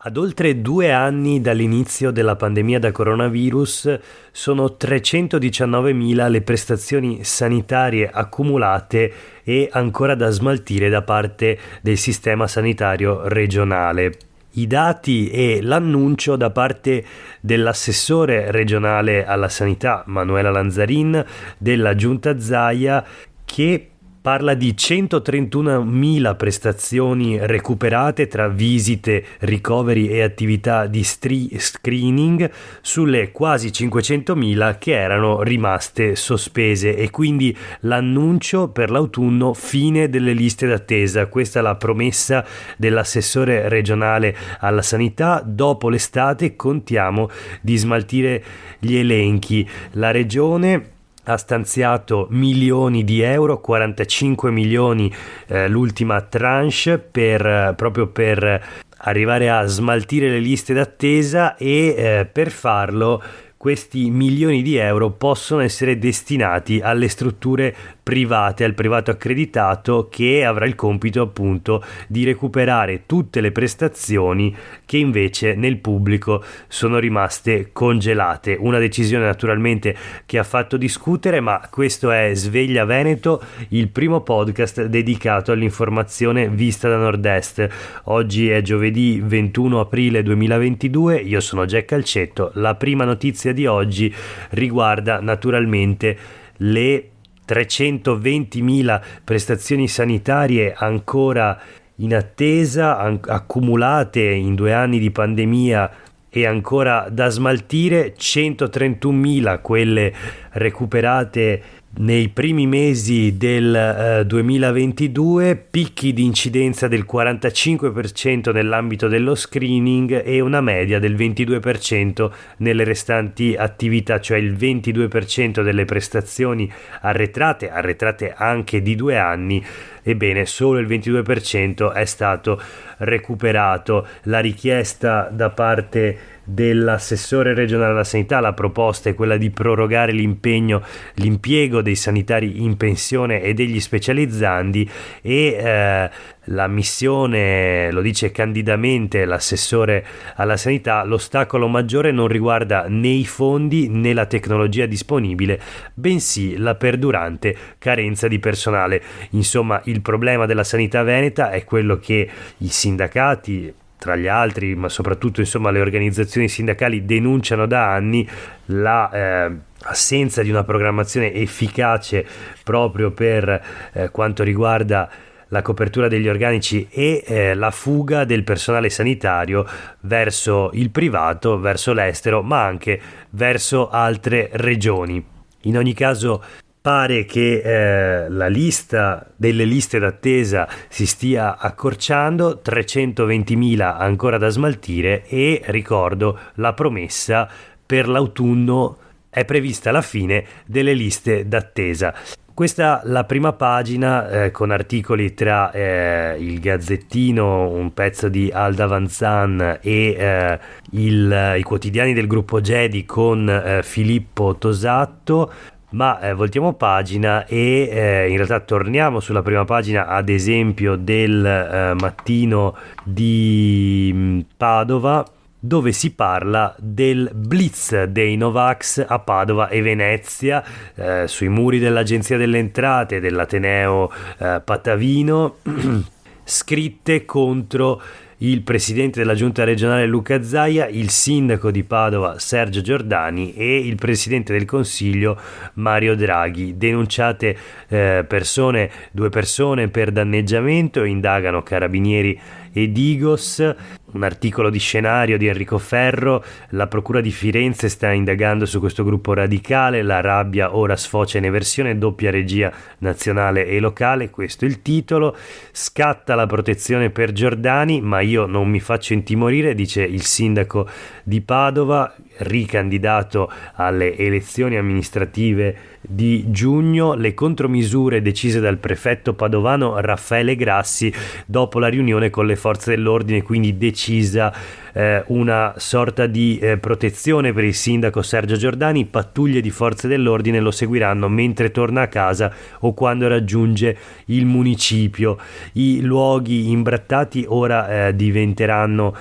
Ad oltre 2 anni dall'inizio della pandemia da coronavirus, sono 319.000 le prestazioni sanitarie accumulate e ancora da smaltire da parte del sistema sanitario regionale. I dati e l'annuncio da parte dell'assessore regionale alla sanità Manuela Lanzarin, della Giunta Zaia, che parla di 131.000 prestazioni recuperate tra visite, ricoveri e attività di screening sulle quasi 500.000 che erano rimaste sospese, e quindi l'annuncio per l'autunno: fine delle liste d'attesa. Questa è la promessa dell'assessore regionale alla sanità. Dopo l'estate contiamo di smaltire gli elenchi. La regione ha stanziato milioni di euro, 45 milioni l'ultima tranche, proprio per arrivare a smaltire le liste d'attesa, e per farlo questi milioni di euro possono essere destinati alle strutture private, al privato accreditato, che avrà il compito appunto di recuperare tutte le prestazioni che invece nel pubblico sono rimaste congelate. Una decisione naturalmente che ha fatto discutere, ma questo è Sveglia Veneto, il primo podcast dedicato all'informazione vista da Nord-Est. Oggi è giovedì 21 aprile 2022, io sono Jack Calcetto. La prima notizia di oggi riguarda naturalmente le 320.000 prestazioni sanitarie ancora in attesa, accumulate in 2 anni di pandemia e ancora da smaltire. 131.000 quelle recuperate nei primi mesi del 2022, picchi di incidenza del 45% nell'ambito dello screening e una media del 22% nelle restanti attività, cioè il 22% delle prestazioni arretrate anche di 2 anni. Ebbene, solo il 22% è stato recuperato. La richiesta da parte dell'assessore regionale alla sanità, la proposta è quella di prorogare l'impiego dei sanitari in pensione e degli specializzandi, e la missione, lo dice candidamente l'assessore alla sanità: l'ostacolo maggiore non riguarda né i fondi né la tecnologia disponibile, bensì la perdurante carenza di personale. Insomma, il problema della sanità veneta è quello che i sindacati, tra gli altri, ma soprattutto le organizzazioni sindacali, denunciano da anni: assenza di una programmazione efficace proprio per quanto riguarda la copertura degli organici e la fuga del personale sanitario verso il privato, verso l'estero, ma anche verso altre regioni. In ogni caso, pare che la lista delle liste d'attesa si stia accorciando, 320.000 ancora da smaltire, e ricordo la promessa: per l'autunno è prevista la fine delle liste d'attesa. Questa la prima pagina, con articoli tra il Gazzettino, un pezzo di Alda Vanzan, e i quotidiani del gruppo Gedi con Filippo Tosatto. Ma voltiamo pagina e in realtà torniamo sulla prima pagina, ad esempio del Mattino di Padova, dove si parla del blitz dei Novax a Padova e Venezia, sui muri dell'Agenzia delle Entrate dell'Ateneo Patavino, scritte contro il presidente della giunta regionale Luca Zaia, il sindaco di Padova Sergio Giordani e il presidente del consiglio Mario Draghi. Denunciate 2 persone per danneggiamento, indagano carabinieri e Digos. Un articolo di Scenario di Enrico Ferro: la procura di Firenze sta indagando su questo gruppo radicale, la rabbia ora sfocia in eversione, doppia regia nazionale e locale. Questo è il titolo. Scatta la protezione per Giordani, ma io non mi faccio intimorire, dice il sindaco di Padova, ricandidato alle elezioni amministrative di giugno. Le contromisure decise dal prefetto padovano Raffaele Grassi dopo la riunione con le forze dell'ordine, quindi decisa una sorta di protezione per il sindaco Sergio Giordani. Pattuglie di forze dell'ordine lo seguiranno mentre torna a casa o quando raggiunge il municipio. I luoghi imbrattati ora diventeranno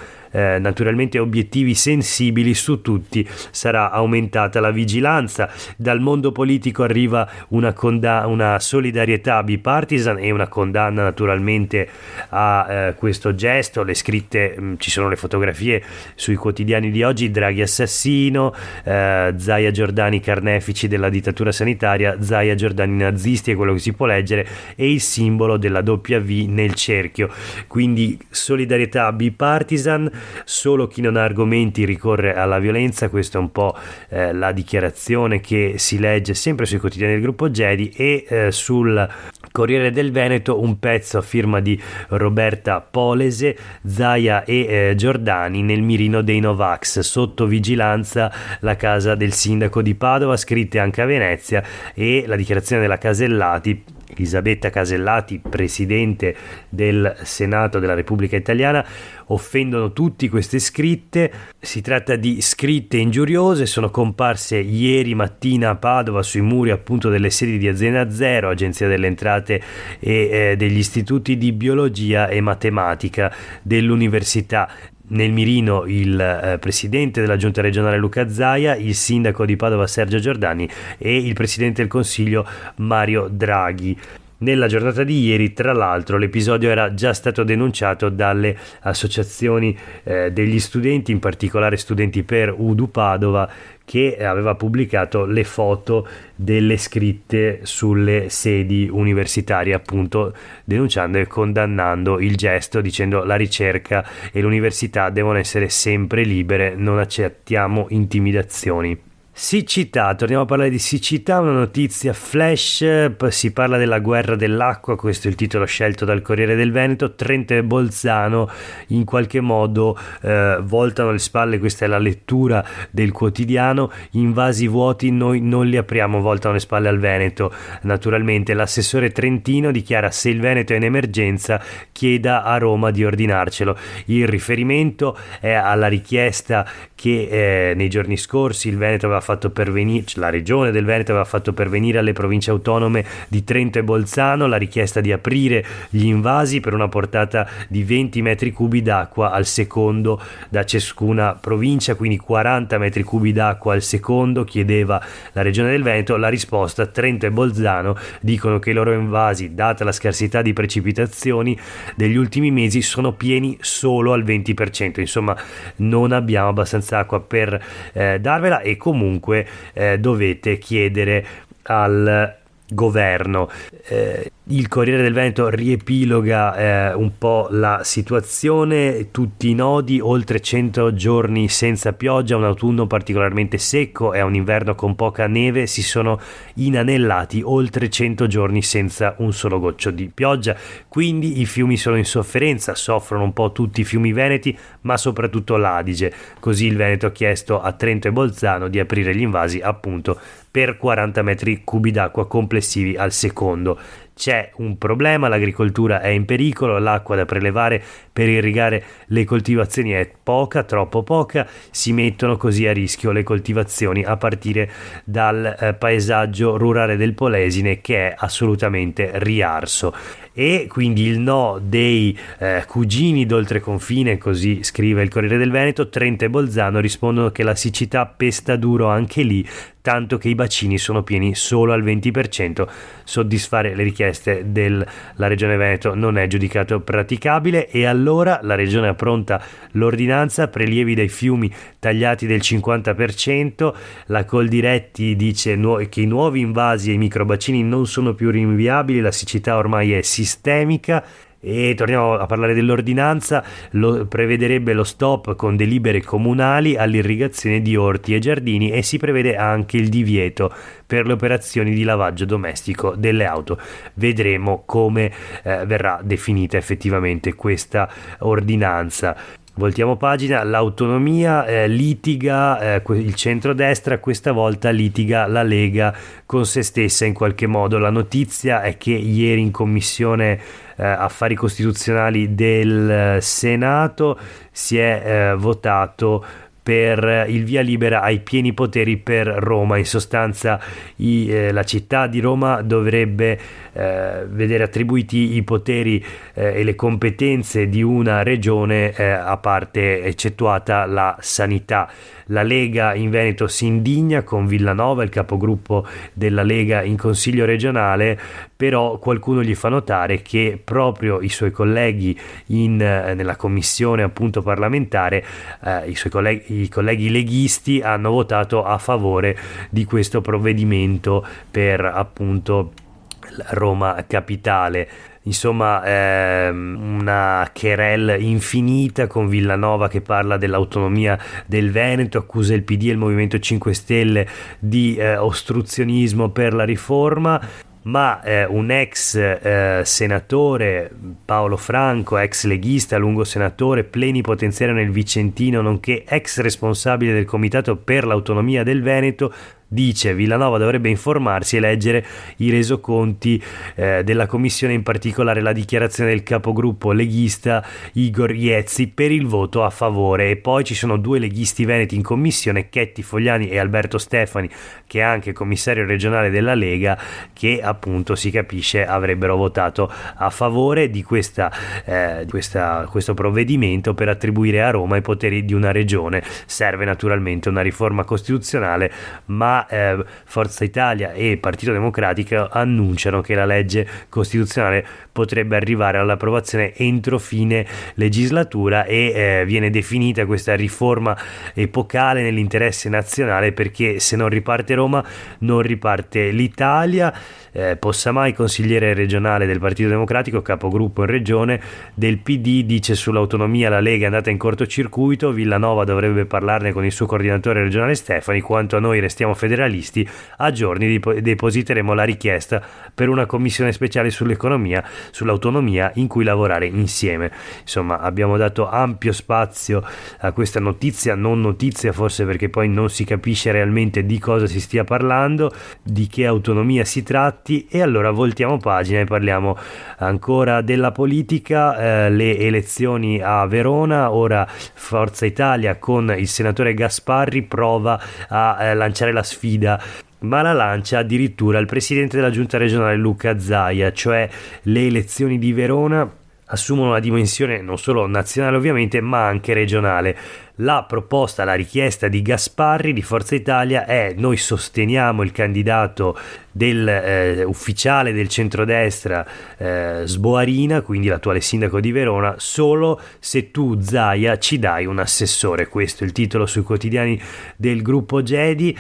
naturalmente obiettivi sensibili, su tutti sarà aumentata la vigilanza. Dal mondo politico arriva una solidarietà bipartisan e una condanna naturalmente a questo gesto. Le scritte, ci sono le fotografie sui quotidiani di oggi: Draghi assassino, Zaia Giordani carnefici della dittatura sanitaria, Zaia Giordani nazisti è quello che si può leggere, e il simbolo della W nel cerchio. Quindi solidarietà bipartisan, solo chi non ha argomenti ricorre alla violenza. Questa è un po' la dichiarazione che si legge sempre sui quotidiani del gruppo Gedi, e sul Corriere del Veneto un pezzo a firma di Roberta Polese: Zaia e Giordani nel mirino dei Novax, sotto vigilanza la casa del sindaco di Padova, scritte anche a Venezia, e la dichiarazione della Casellati, Elisabetta Casellati, presidente del Senato della Repubblica Italiana. Offendono tutti queste scritte, si tratta di scritte ingiuriose, sono comparse ieri mattina a Padova sui muri appunto delle sedi di Azienda Zero, Agenzia delle Entrate e degli istituti di biologia e matematica dell'università. Nel mirino il presidente della giunta regionale Luca Zaia, il sindaco di Padova Sergio Giordani e il presidente del Consiglio Mario Draghi. Nella giornata di ieri, tra l'altro, l'episodio era già stato denunciato dalle associazioni degli studenti, in particolare Studenti per Udu Padova, che aveva pubblicato le foto delle scritte sulle sedi universitarie, appunto denunciando e condannando il gesto, dicendo: la ricerca e l'università devono essere sempre libere, non accettiamo intimidazioni. Siccità, torniamo a parlare di siccità, una notizia flash, si parla della guerra dell'acqua, questo è il titolo scelto dal Corriere del Veneto. Trento e Bolzano in qualche modo voltano le spalle, questa è la lettura del quotidiano: invasi vuoti, noi non li apriamo, voltano le spalle al Veneto. Naturalmente l'assessore trentino dichiara: se il Veneto è in emergenza chieda a Roma di ordinarcelo. Il riferimento è alla richiesta che nei giorni scorsi il Veneto aveva fatto pervenire, la regione del Veneto aveva fatto pervenire alle province autonome di Trento e Bolzano la richiesta di aprire gli invasi per una portata di 20 metri cubi d'acqua al secondo da ciascuna provincia, quindi 40 metri cubi d'acqua al secondo chiedeva la regione del Veneto. La risposta: Trento e Bolzano dicono che i loro invasi, data la scarsità di precipitazioni degli ultimi mesi, sono pieni solo al 20%, insomma non abbiamo abbastanza acqua per darvela, e comunque dovete chiedere al governo. Il Corriere del Veneto riepiloga un po' la situazione, tutti i nodi: oltre 100 giorni senza pioggia, un autunno particolarmente secco e un inverno con poca neve, si sono inanellati oltre 100 giorni senza un solo goccio di pioggia, quindi i fiumi sono in sofferenza, soffrono un po' tutti i fiumi veneti, ma soprattutto l'Adige. Così il Veneto ha chiesto a Trento e Bolzano di aprire gli invasi appunto per 40 metri cubi d'acqua complessivi al secondo. C'è un problema, l'agricoltura è in pericolo, l'acqua da prelevare per irrigare le coltivazioni è poca, troppo poca, si mettono così a rischio le coltivazioni a partire dal paesaggio rurale del Polesine, che è assolutamente riarso. E quindi il no dei cugini d'oltreconfine, così scrive il Corriere del Veneto. Trento e Bolzano rispondono che la siccità pesta duro anche lì, tanto che i bacini sono pieni solo al 20%. Soddisfare le richieste della Regione Veneto non è giudicato praticabile, e allora la Regione appronta l'ordinanza: prelievi dai fiumi tagliati del 50%. La Coldiretti dice che i nuovi invasi ai microbacini non sono più rinviabili, la siccità ormai è sistemica. E torniamo a parlare dell'ordinanza: prevederebbe lo stop con delibere comunali all'irrigazione di orti e giardini, e si prevede anche il divieto per le operazioni di lavaggio domestico delle auto. Vedremo come verrà definita effettivamente questa ordinanza. Voltiamo pagina. L'autonomia litiga il centrodestra, questa volta litiga la Lega con se stessa in qualche modo. La notizia è che ieri in commissione affari costituzionali del Senato si è votato per il via libera ai pieni poteri per Roma. In sostanza la città di Roma dovrebbe vedere attribuiti i poteri e le competenze di una regione, a parte eccettuata la sanità. La Lega in Veneto si indigna con Villanova, il capogruppo della Lega in Consiglio regionale, però qualcuno gli fa notare che proprio i suoi colleghi nella commissione appunto parlamentare, i colleghi leghisti hanno votato a favore di questo provvedimento per appunto Roma capitale. Insomma, una querelle infinita, con Villanova che parla dell'autonomia del Veneto, accusa il PD e il Movimento 5 Stelle di ostruzionismo per la riforma. Ma un ex senatore, Paolo Franco, ex leghista, lungo senatore, plenipotenziario nel Vicentino, nonché ex responsabile del Comitato per l'Autonomia del Veneto, dice: Villanova dovrebbe informarsi e leggere i resoconti della commissione, in particolare la dichiarazione del capogruppo leghista Igor Iezzi per il voto a favore. E poi ci sono 2 leghisti veneti in commissione, Chetti Fogliani e Alberto Stefani, che è anche commissario regionale della Lega, che appunto si capisce avrebbero votato a favore di questo provvedimento per attribuire a Roma i poteri di una regione. Serve naturalmente una riforma costituzionale, ma Forza Italia e Partito Democratico annunciano che la legge costituzionale potrebbe arrivare all'approvazione entro fine legislatura e viene definita questa riforma epocale nell'interesse nazionale, perché se non riparte Roma non riparte l'Italia. Possamai, consigliere regionale del Partito Democratico, capogruppo in regione del PD, dice: sull'autonomia la Lega è andata in cortocircuito, Villanova dovrebbe parlarne con il suo coordinatore regionale Stefani, quanto a noi restiamo federalisti, a giorni depositeremo la richiesta per una commissione speciale sull'autonomia in cui lavorare insieme. Insomma, abbiamo dato ampio spazio a questa notizia, non notizia forse perché poi non si capisce realmente di cosa si stia parlando, di che autonomia si tratti. E allora voltiamo pagina e parliamo ancora della politica. Le elezioni a Verona, ora Forza Italia con il senatore Gasparri prova a lanciare la sfida, ma la lancia addirittura il presidente della giunta regionale Luca Zaia. Cioè, le elezioni di Verona assumono una dimensione non solo nazionale ovviamente, ma anche regionale. La richiesta di Gasparri di Forza Italia è: noi sosteniamo il candidato ufficiale del centrodestra Sboarina, quindi l'attuale sindaco di Verona, solo se tu, Zaia, ci dai un assessore. Questo è il titolo sui quotidiani del gruppo Gedi.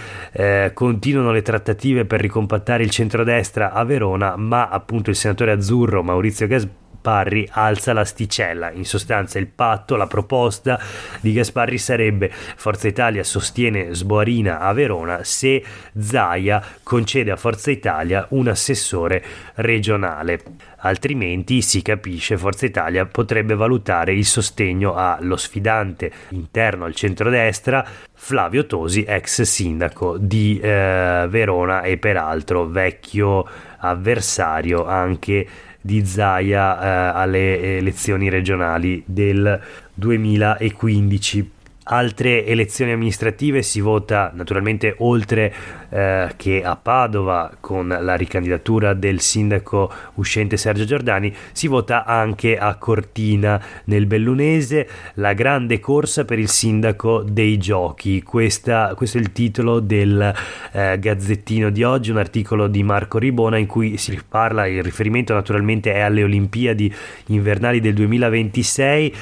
Continuano le trattative per ricompattare il centrodestra a Verona, ma appunto il senatore azzurro Maurizio Gasparri alza l'asticella. In sostanza il patto, la proposta di Gasparri sarebbe: Forza Italia sostiene Sboarina a Verona se Zaia concede a Forza Italia un assessore regionale. Altrimenti, si capisce, Forza Italia potrebbe valutare il sostegno allo sfidante interno al centrodestra Flavio Tosi, ex sindaco di Verona e peraltro vecchio avversario anche di Zaia alle elezioni regionali del 2015. Altre elezioni amministrative si vota naturalmente, oltre che a Padova con la ricandidatura del sindaco uscente Sergio Giordani, si vota anche a Cortina nel Bellunese, la grande corsa per il sindaco dei giochi. Questo è il titolo del Gazzettino di oggi, un articolo di Marco Ribona in cui si parla, il riferimento naturalmente è alle Olimpiadi invernali del 2026.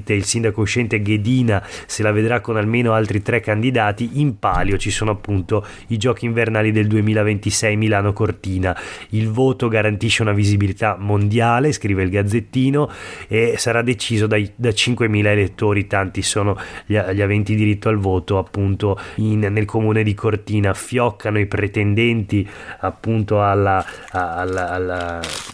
Il sindaco uscente Ghedina se la vedrà con almeno altri 3 candidati. In palio ci sono appunto i giochi invernali del 2026 Milano Cortina. Il voto garantisce una visibilità mondiale, scrive il Gazzettino, e sarà deciso da 5.000 elettori. Tanti sono gli aventi diritto al voto appunto nel comune di Cortina. Fioccano i pretendenti appunto al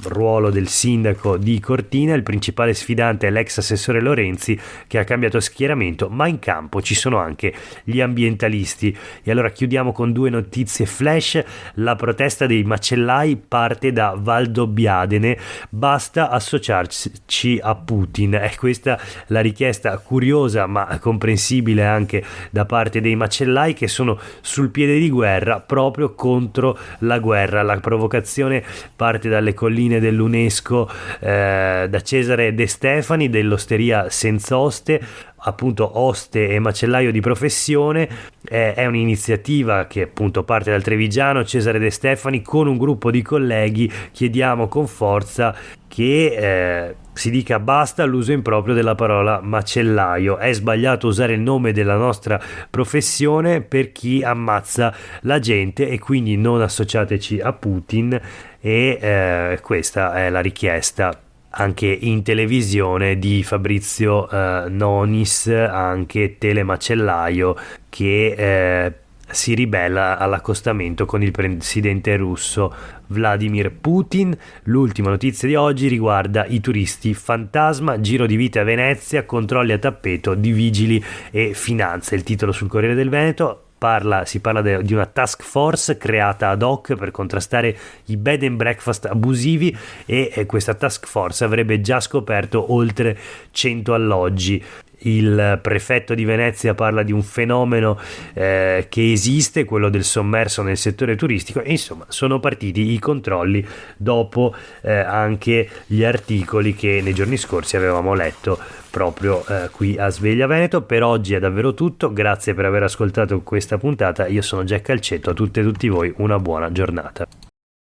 ruolo del sindaco di Cortina. Il principale sfidante è l'ex assessore Lorenzi, che ha cambiato schieramento ma in campo ci sono anche gli ambientalisti. E allora chiudiamo con 2 notizie flash. La protesta dei macellai parte da Valdobbiadene, basta associarci a Putin. È questa la richiesta curiosa ma comprensibile anche da parte dei macellai, che sono sul piede di guerra proprio contro la guerra. La provocazione parte dalle colline dell'UNESCO, da Cesare De Stefani dell'Osteria Senz'Oste, appunto oste e macellaio di professione. È un'iniziativa che appunto parte dal trevigiano Cesare De Stefani. Con un gruppo di colleghi chiediamo con forza che si dica basta all'uso improprio della parola macellaio. È sbagliato usare il nome della nostra professione per chi ammazza la gente, e quindi non associateci a Putin. E questa è la richiesta anche in televisione di Fabrizio Nonis, anche telemacellaio, che si ribella all'accostamento con il presidente russo Vladimir Putin. L'ultima notizia di oggi riguarda i turisti fantasma, giro di vite a Venezia, controlli a tappeto di vigili e finanze. Il titolo sul Corriere del Veneto. Si parla di una task force creata ad hoc per contrastare i bed and breakfast abusivi, e questa task force avrebbe già scoperto oltre 100 alloggi. Il prefetto di Venezia parla di un fenomeno che esiste, quello del sommerso nel settore turistico, e insomma sono partiti i controlli dopo anche gli articoli che nei giorni scorsi avevamo letto proprio qui a Sveglia Veneto. Per oggi è davvero tutto, grazie per aver ascoltato questa puntata. Io sono Jack Calcetto, a tutte e tutti voi una buona giornata.